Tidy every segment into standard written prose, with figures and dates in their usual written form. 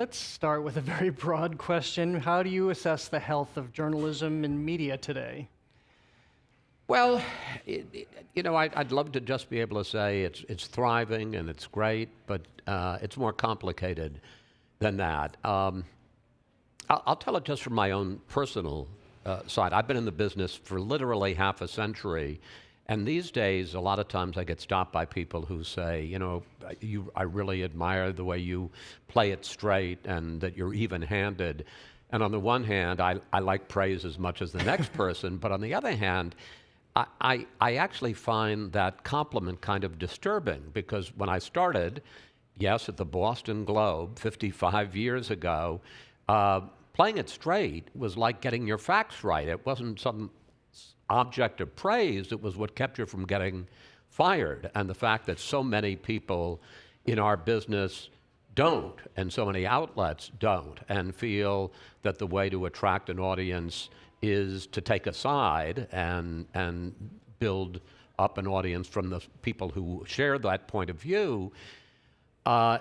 Let's start with a very broad question. How do you assess the health of journalism and media today? Well, I'd love to just be able to say it's thriving and it's great, but it's more complicated than that. I'll tell it just from my own personal side. I've been in the business for literally half a century, and these days, a lot of times I get stopped by people who say, I really admire the way you play it straight and that you're even-handed. And on the one hand, I like praise as much as the next person, but on the other hand, I actually find that compliment kind of disturbing, because when I started, yes, at the Boston Globe 55 years ago, playing it straight was like getting your facts right. It wasn't some object of praise. It was what kept you from getting fired. And the fact that so many people in our business don't, and so many outlets don't, and feel that the way to attract an audience is to take a side and build up an audience from the people who share that point of view,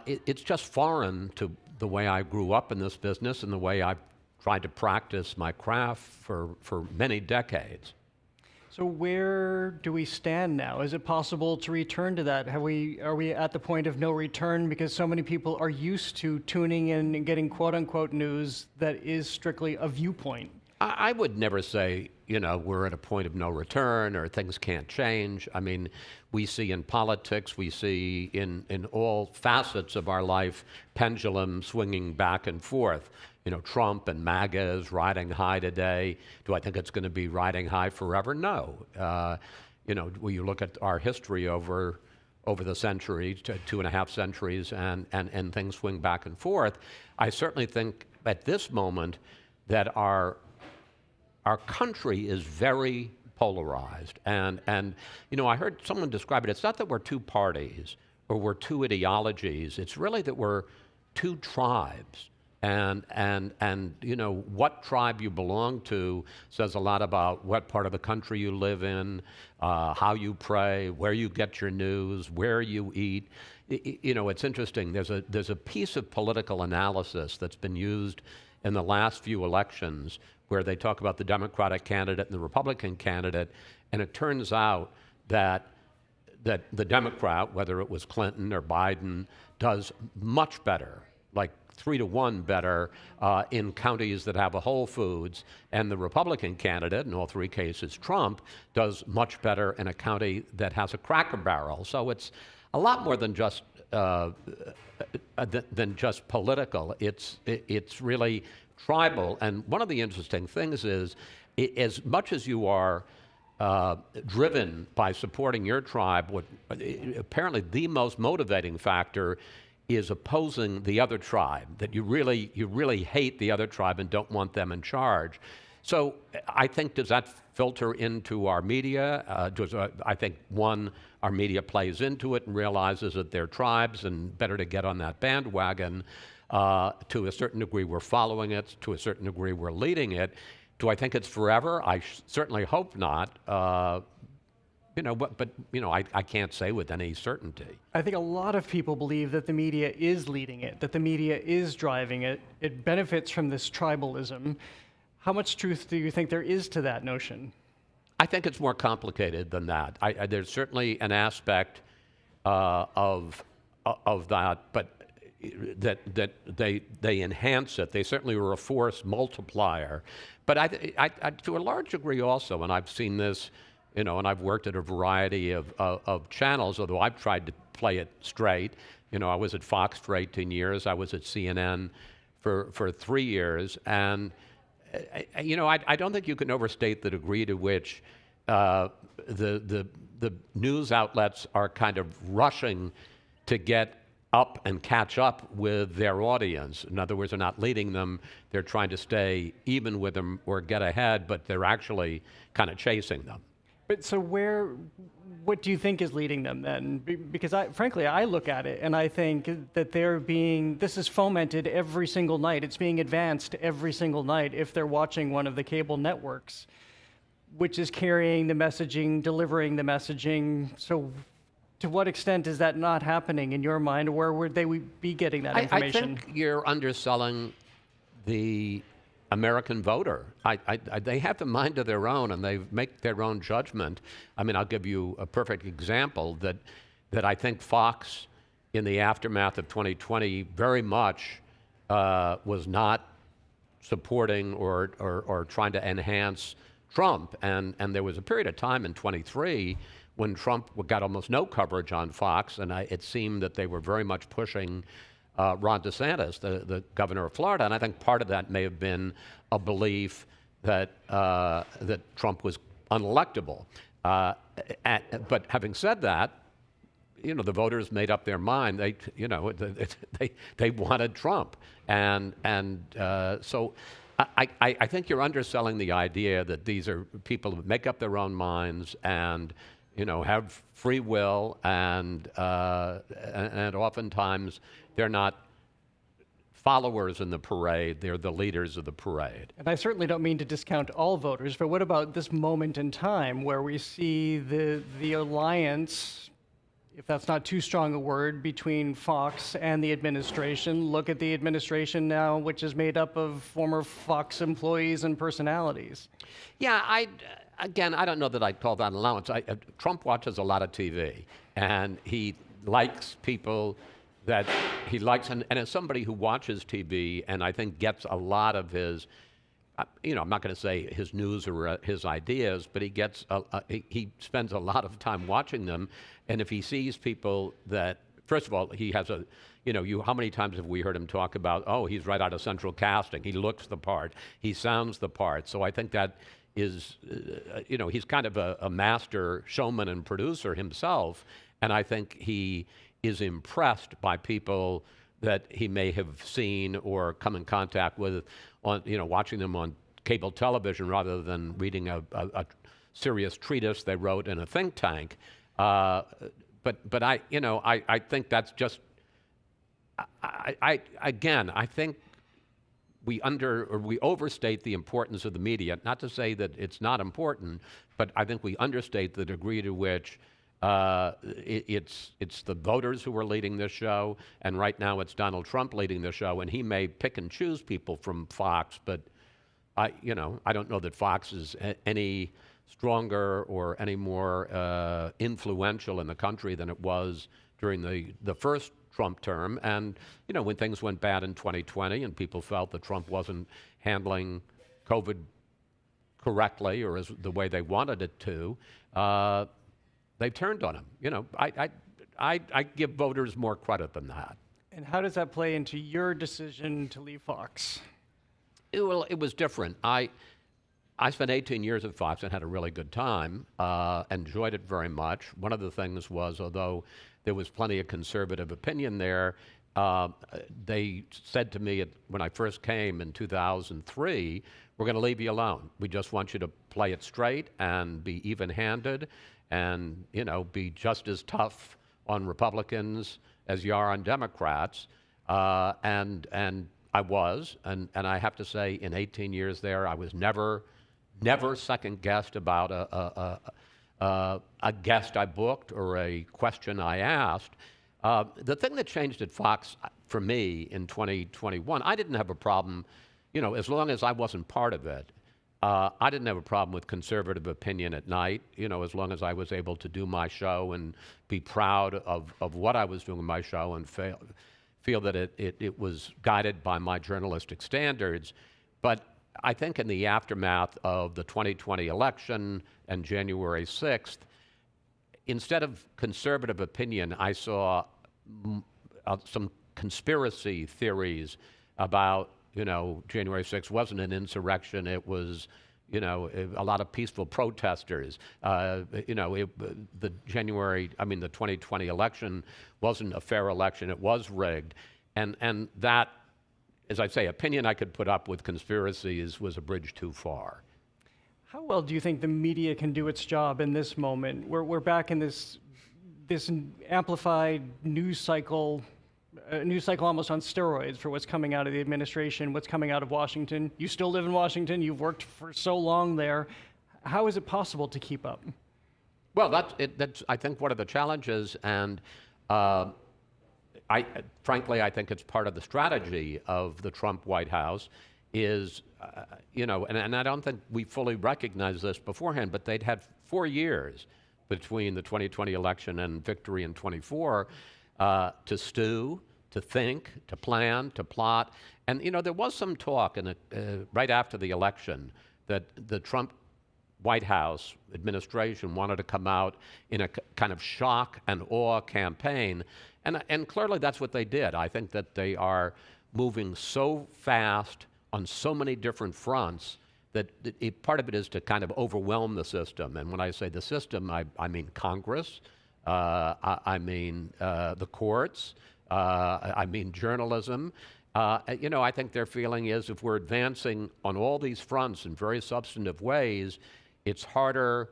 it's just foreign to the way I grew up in this business and the way I've tried to practice my craft for many decades. So where do we stand now? Is it possible to return to that? Are we at the point of no return because so many people are used to tuning in and getting quote-unquote news that is strictly a viewpoint? I would never say, we're at a point of no return or things can't change. I mean, we see in politics, we see in all facets of our life, pendulum swinging back and forth. Trump and MAGA is riding high today. Do I think it's going to be riding high forever? No. When you look at our history over the century, 2.5 centuries, and things swing back and forth, I certainly think at this moment that our country is very polarized. And I heard someone describe it. It's not that we're two parties or we're two ideologies. It's really that we're two tribes. And what tribe you belong to says a lot about what part of the country you live in, how you pray, where you get your news, where you eat. It's interesting. There's a piece of political analysis that's been used in the last few elections where they talk about the Democratic candidate and the Republican candidate, and it turns out that the Democrat, whether it was Clinton or Biden, does much better, like 3-to-1 better in counties that have a Whole Foods, and the Republican candidate, in all three cases Trump, does much better in a county that has a Cracker Barrel. So it's a lot more than just political. It's really tribal. And one of the interesting things is, as much as you are driven by supporting your tribe, what apparently the most motivating factor is opposing the other tribe, that you really hate the other tribe and don't want them in charge. So I think, does that filter into our media? I think, our media plays into it and realizes that they're tribes and better to get on that bandwagon. To a certain degree, we're following it. To a certain degree, we're leading it. Do I think it's forever? I certainly hope not. I can't say with any certainty. I think a lot of people believe that the media is leading it, that the media is driving it. It benefits from this tribalism. How much truth do you think there is to that notion? I think it's more complicated than that. There's certainly an aspect of that, but that they enhance it. They certainly were a force multiplier. But I to a large degree also, and I've seen this, and I've worked at a variety of channels, although I've tried to play it straight. I was at Fox for 18 years. I was at CNN for 3 years. And, I don't think you can overstate the degree to which the news outlets are kind of rushing to get up and catch up with their audience. In other words, they're not leading them. They're trying to stay even with them or get ahead, but they're actually kind of chasing them. But so what do you think is leading them then? Because frankly, I look at it and I think that this is fomented every single night. It's being advanced every single night if they're watching one of the cable networks, which is carrying the messaging, delivering the messaging. So To what extent is that not happening in your mind? Where would they be getting that I information? think you're underselling the American voter. They have a mind of their own, and they make their own judgment. I mean, I'll give you a perfect example that I think Fox, in the aftermath of 2020, very much was not supporting or trying to enhance Trump. And there was a period of time in 23 when Trump got almost no coverage on Fox, and it seemed that they were very much pushing Ron DeSantis, the governor of Florida. And I think part of that may have been a belief that Trump was unelectable. But having said that, the voters made up their mind. They wanted Trump, and so I think you're underselling the idea that these are people who make up their own minds and have free will, and oftentimes they're not followers in the parade, they're the leaders of the parade. And I certainly don't mean to discount all voters, but what about this moment in time where we see the alliance, if that's not too strong a word, between Fox and the administration? Look at the administration now, which is made up of former Fox employees and personalities. Yeah, I don't know that I'd call that an allowance. Trump watches a lot of TV, and he likes people that he likes. And as somebody who watches TV and I think gets a lot of his, I'm not going to say his news or his ideas, but he spends a lot of time watching them. And if he sees people that, first of all, he has how many times have we heard him talk about, oh, he's right out of central casting. He looks the part. He sounds the part. So I think that is, he's kind of a master showman and producer himself. And I think he is impressed by people that he may have seen or come in contact with on, watching them on cable television rather than reading a serious treatise they wrote in a think tank. But I think that's just, I think we overstate the importance of the media. Not to say that it's not important, but I think we understate the degree to which it's the voters who are leading this show, and right now it's Donald Trump leading the show, and he may pick and choose people from Fox, but I don't know that Fox is any stronger or any more influential in the country than it was during the first Trump term. And when things went bad in 2020 and people felt that Trump wasn't handling COVID correctly or as the way they wanted it to, they turned on him. I give voters more credit than that. And how does that play into your decision to leave Fox? It was different. I spent 18 years at Fox and had a really good time, enjoyed it very much. One of the things was, although there was plenty of conservative opinion there, they said to me when I first came in 2003, we're going to leave you alone. We just want you to play it straight and be even-handed and, be just as tough on Republicans as you are on Democrats. And I was, and I have to say, in 18 years there, I was never second-guessed about a guest I booked or a question I asked. The thing that changed at Fox for me in 2021, I didn't have a problem, as long as I wasn't part of it. I didn't have a problem with conservative opinion at night, as long as I was able to do my show and be proud of what I was doing in my show and feel that it was guided by my journalistic standards. But I think in the aftermath of the 2020 election and January 6th, instead of conservative opinion, I saw some conspiracy theories about, January 6th wasn't an insurrection. It was, a lot of peaceful protesters. The 2020 election wasn't a fair election. It was rigged. And that, as I say, opinion I could put up with conspiracies was a bridge too far. How well do you think the media can do its job in this moment? We're back in this amplified news cycle almost on steroids for what's coming out of the administration, what's coming out of Washington. You still live in Washington. You've worked for so long there. How is it possible to keep up? Well, that's I think one of the challenges, and uh, frankly, I think it's part of the strategy of the Trump White House is, and I don't think we fully recognized this beforehand, but they'd had 4 years between the 2020 election and victory in 24 to stew, to think, to plan, to plot. And, there was some talk right after the election that the Trump White House administration wanted to come out in a kind of shock and awe campaign. And clearly that's what they did. I think that they are moving so fast on so many different fronts that part of it is to kind of overwhelm the system. And when I say the system, I mean Congress, I mean the courts, I mean journalism. I think their feeling is if we're advancing on all these fronts in very substantive ways, it's harder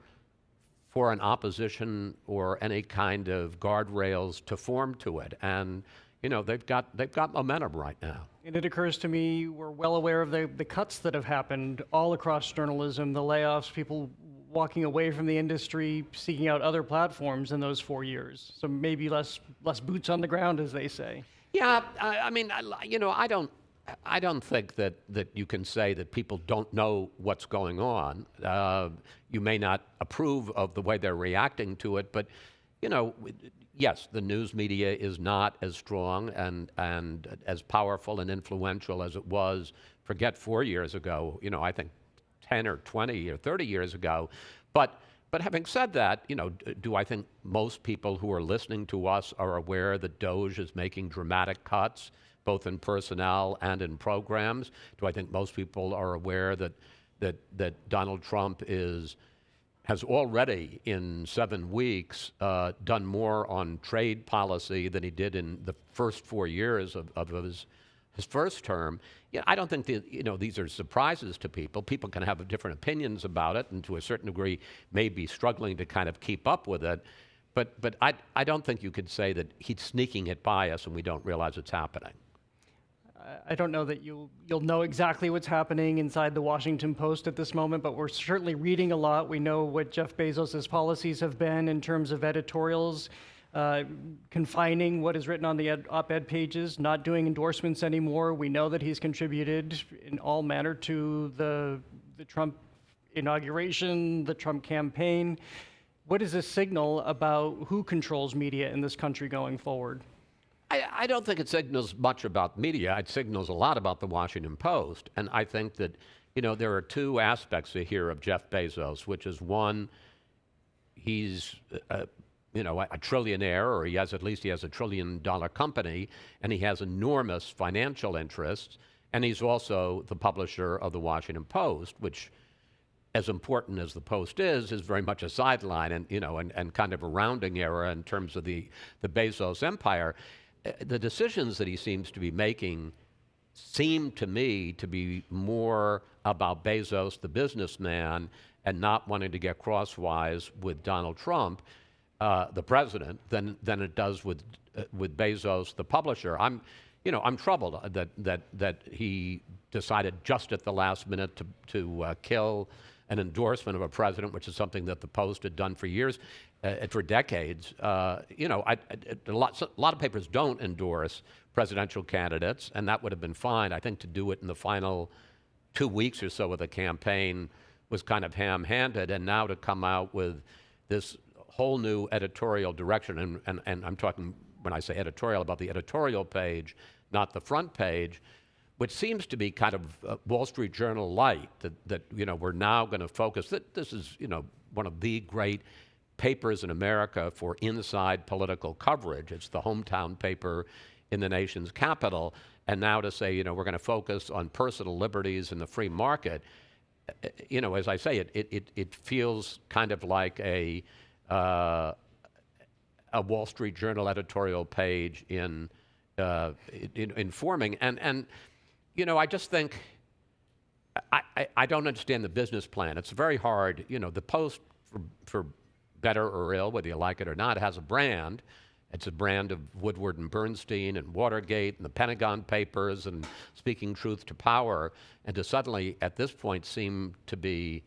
for an opposition or any kind of guardrails to form to it. And, they've got momentum right now. And it occurs to me we're well aware of the cuts that have happened all across journalism, the layoffs, people walking away from the industry, seeking out other platforms in those 4 years. So maybe less boots on the ground, as they say. Yeah, I don't think that you can say that people don't know what's going on. You may not approve of the way they're reacting to it, but yes, the news media is not as strong and as powerful and influential as it was. Forget 4 years ago. I think 10 or 20 or 30 years ago. But having said that, do I think most people who are listening to us are aware that DOJ is making dramatic cuts, both in personnel and in programs? Do I think most people are aware that Donald Trump has already, in 7 weeks, done more on trade policy than he did in the first 4 years of his first term? I don't think these are surprises to people. People can have different opinions about it, and to a certain degree, may be struggling to kind of keep up with it. But I don't think you could say that he's sneaking it by us and we don't realize it's happening. I don't know that you'll know exactly what's happening inside the Washington Post at this moment, but we're certainly reading a lot. We know what Jeff Bezos' policies have been in terms of editorials, confining what is written on the op-ed pages, not doing endorsements anymore. We know that he's contributed in all manner to the Trump inauguration, the Trump campaign. What does this signal about who controls media in this country going forward? I don't think it signals much about media. It signals a lot about the Washington Post. And I think that, there are two aspects here of Jeff Bezos, which is one, he's, a trillionaire, or he has a $1 trillion company, and he has enormous financial interests. And he's also the publisher of the Washington Post, which, as important as the Post is very much a sideline and, and kind of a rounding error in terms of the Bezos empire. The decisions that he seems to be making seem to me to be more about Bezos, the businessman, and not wanting to get crosswise with Donald Trump, the president, than it does with Bezos, the publisher. I'm troubled that he decided just at the last minute to kill an endorsement of a president, which is something that the Post had done for years, for decades. A lot of papers don't endorse presidential candidates, and that would have been fine. I think to do it in the final 2 weeks or so of the campaign was kind of ham-handed, and now to come out with this whole new editorial direction, and I'm talking, when I say editorial, about the editorial page, not the front page, which seems to be kind of Wall Street Journal light, that we're now going to focus, that this is, one of the great papers in America for inside political coverage. It's the hometown paper in the nation's capital. And now to say, we're going to focus on personal liberties in the free market, as I say, it feels kind of like a Wall Street Journal editorial page in forming. And I just think, I don't understand the business plan. It's very hard. The Post, for better or ill, whether you like it or not, has a brand. It's a brand of Woodward and Bernstein and Watergate and the Pentagon Papers and Speaking Truth to Power, and to suddenly, at this point, seem to be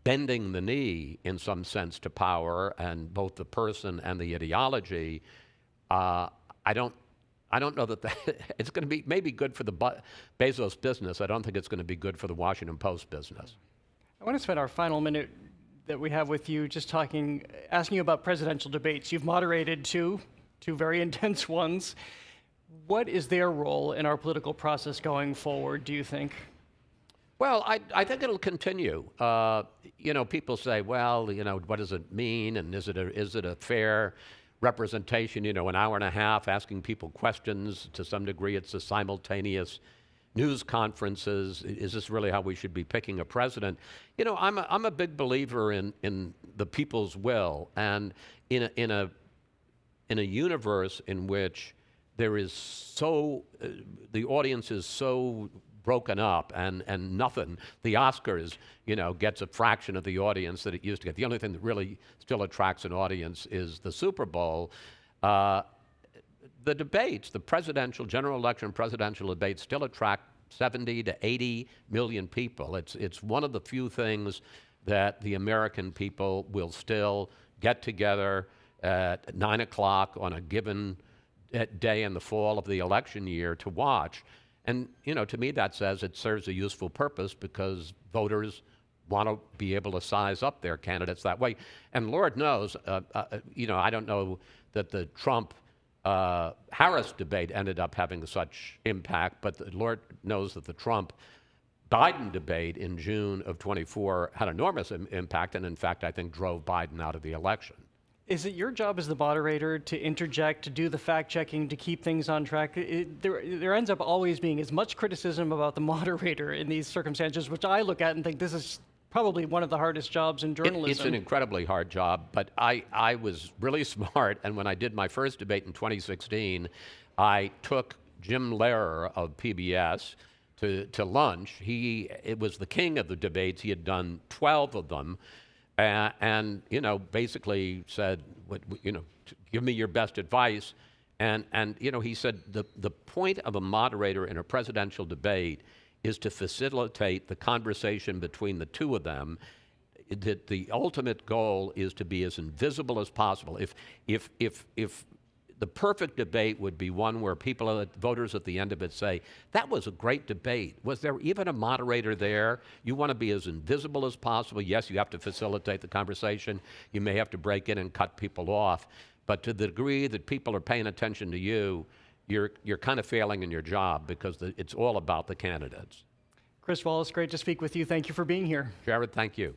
bending the knee in some sense to power and both the person and the ideology, I don't know that it's going to be maybe good for the Bezos business. I don't think it's going to be good for the Washington Post business. I want to spend our final minute that we have with you just asking you about presidential debates. You've moderated two very intense ones. What is their role in our political process going forward, do you think? Well, I think it'll continue. People say, well, what does it mean? And is it a fair representation? An hour and a half asking people questions. To some degree, it's a simultaneous news conferences. Is this really how we should be picking a president? I'm a big believer in the people's will, and in a universe in which there is the audience is so broken up and nothing. The Oscars, gets a fraction of the audience that it used to get. The only thing that really still attracts an audience is the Super Bowl. The debates, the general election presidential debates still attract 70 to 80 million people. It's one of the few things that the American people will still get together at 9 o'clock on a given day in the fall of the election year to watch. And, to me, that says it serves a useful purpose because voters want to be able to size up their candidates that way. And Lord knows, I don't know that the Trump-Harris debate ended up having such impact, but Lord knows that the Trump-Biden debate in June of 24 had enormous impact, and in fact, I think drove Biden out of the election. Is it your job as the moderator to interject, to do the fact-checking, to keep things on track? There ends up always being as much criticism about the moderator in these circumstances, which I look at and think this is probably one of the hardest jobs in journalism. It's an incredibly hard job, but I was really smart, and when I did my first debate in 2016, I took Jim Lehrer of PBS to lunch. It was the king of the debates. He had done 12 of them. And basically said, give me your best advice. And he said the point of a moderator in a presidential debate is to facilitate the conversation between the two of them. That the ultimate goal is to be as invisible as possible. If the perfect debate would be one where voters at the end of it say, that was a great debate. Was there even a moderator there? You want to be as invisible as possible. Yes, you have to facilitate the conversation. You may have to break in and cut people off. But to the degree that people are paying attention to you, you're kind of failing in your job because it's all about the candidates. Chris Wallace, great to speak with you. Thank you for being here. Jared, thank you.